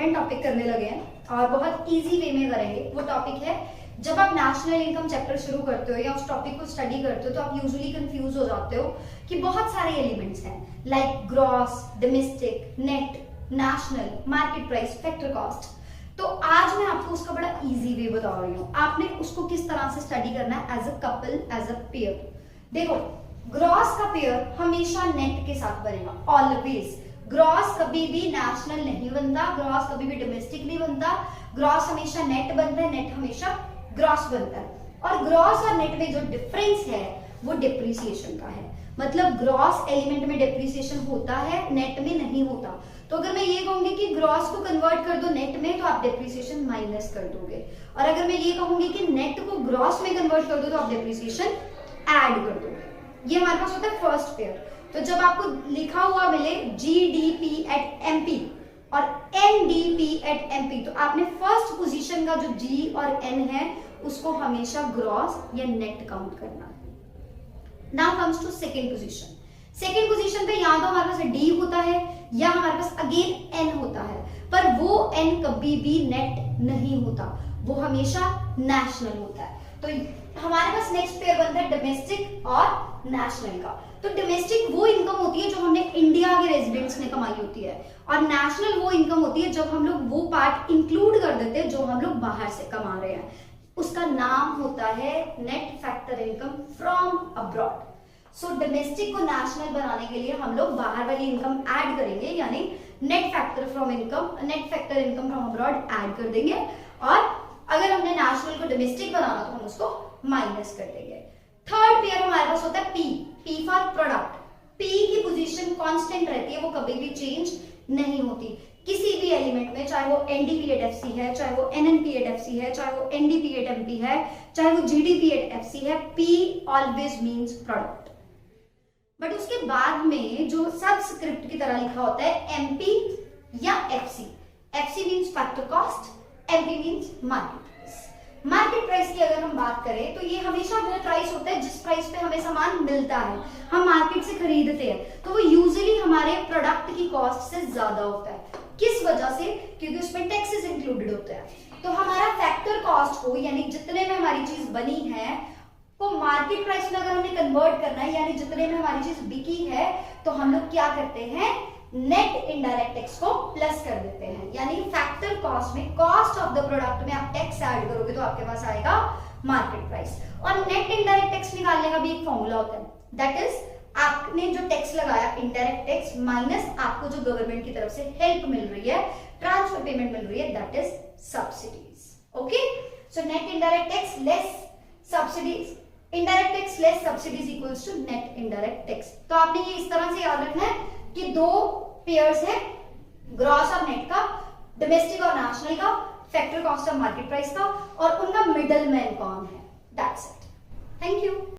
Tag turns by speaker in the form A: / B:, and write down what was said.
A: Important topic करने लगे हैं और बहुत इजी वे में करेंगे। वो टॉपिक है, जब आप नेशनल इनकम चैप्टर शुरू करते हो या उस टॉपिक को स्टडी करते हो तो आप यूजुअली कंफ्यूज हो जाते हो कि बहुत सारे एलिमेंट्स हैं like gross, domestic, net, national, market price, factor cost. तो आज मैं आपको उसका बड़ा इजी वे बता रही हूँ। आपने उसको किस तरह से स्टडी करना है as a couple, as a pair. देखो, ग्रॉस का पेयर हमेशा नेट के साथ बनेगा, ऑलवेज। ग्रॉस कभी भी नेशनल नहीं बनता, ग्रॉस कभी भी डोमेस्टिक नहीं बनता, ग्रॉस हमेशा नेट बनता है, नेट हमेशा ग्रॉस बनता है। और ग्रॉस और नेट में जो डिफरेंस है वो डिप्रिसिएशन का है। मतलब ग्रॉस एलिमेंट में डिप्रिसिएशन होता है, नेट में नहीं होता। तो अगर मैं ये कहूंगी कि ग्रॉस को कन्वर्ट कर दो नेट में तो आप डिप्रिसिएशन माइनस कर दोगे, और अगर मैं ये कहूंगी कि नेट को ग्रॉस में कन्वर्ट कर दो तो आप डिप्रिसिएशन ऐड कर दोगे। ये हमारे पास होता है फर्स्ट पेयर। तो जब आपको लिखा हुआ मिले GDP एट MP और NDP एट MP, तो आपने फर्स्ट पोजीशन का जो G और N है उसको हमेशा ग्रॉस या नेट काउंट करना है। Now comes to second position. Second position पे या तो हमारे पास D होता है या हमारे पास अगेन N होता है, पर वो N कभी भी नेट नहीं होता, वो हमेशा नेशनल होता है। तो हमारे पास नेक्स्ट पेयर बनता है डोमेस्टिक और नेशनल का। तो डोमेस्टिक वो इनकम होती है जो हमने इंडिया के रेजिडेंट्स ने कमाई होती है, और नेशनल वो इनकम होती है जब हम लोग वो पार्ट इंक्लूड कर देते हैं जो हम लोग बाहर से कमा रहे हैं। उसका नाम होता है net factor income from abroad. So domestic को नेशनल बनाने के लिए हम लोग बाहर वाली इनकम ऐड करेंगे, यानी net factor income from abroad add कर देंगे, और अगर हमने नेशनल को डोमेस्टिक बनाना तो हम उसको माइनस कर देंगे। थर्ड पेयर हमारे पास होता है P फॉर प्रोडक्ट। P की पोजीशन कांस्टेंट रहती है, वो कभी भी चेंज नहीं होती किसी भी एलिमेंट में, चाहे वो NDP एट FC है, चाहे वो NNP एट FC है, चाहे वो NDP एट MP है, चाहे वो GDP एट FC है, P always means product. But उसके बाद में जो सबस्क्रिप्ट की तरह लिखा होता है MP या FC। FC means factor cost, MP means market price. Market price की अगर हम बात करें तो ये हमेशा वो प्राइस होता है जिस प्राइस पे हमें सामान मिलता है, हम मार्केट से खरीदते हैं, तो वो यूजुअली हमारे प्रोडक्ट की कॉस्ट से ज्यादा होता है। किस वजह से? क्योंकि उसमें टैक्सेस इंक्लूडेड होते हैं। तो हमारा फैक्टर कॉस्ट को, यानी जितने में हमारी चीज बनी है, को मार्केट प्राइस में अगर हमने कन्वर्ट करना है, यानी जितने में हमारी चीज बिकी है, तो हम लोग क्या करते हैं, नेट इनडायरेक्ट टैक्स को प्लस कर देते हैं। यानी फैक्टर कॉस्ट में, कॉस्ट ऑफ द प्रोडक्ट में आप टैक्स ऐड करोगे तो आपके पास आएगा मार्केट प्राइस। और नेट इनडायरेक्ट टैक्स निकालने का भी एक फॉर्मूला होता है, दैट इज आपने जो टैक्स लगाया इनडायरेक्ट टैक्स माइनस आपको जो गवर्नमेंट की तरफ से हेल्प मिल रही है, ट्रांसफर पेमेंट मिल रही है, that is subsidies. Okay, so net indirect tax less subsidies, indirect tax less subsidies equals to net indirect tax. तो आपने ये इस तरह से याद रखना है कि दो पेयर्स है, ग्रॉस और नेट का, डोमेस्टिक और नेशनल का, फैक्टर कॉस्ट और मार्केट प्राइस का, और उनका मिडल मैन कौन है, दैट्स इट। Thank you.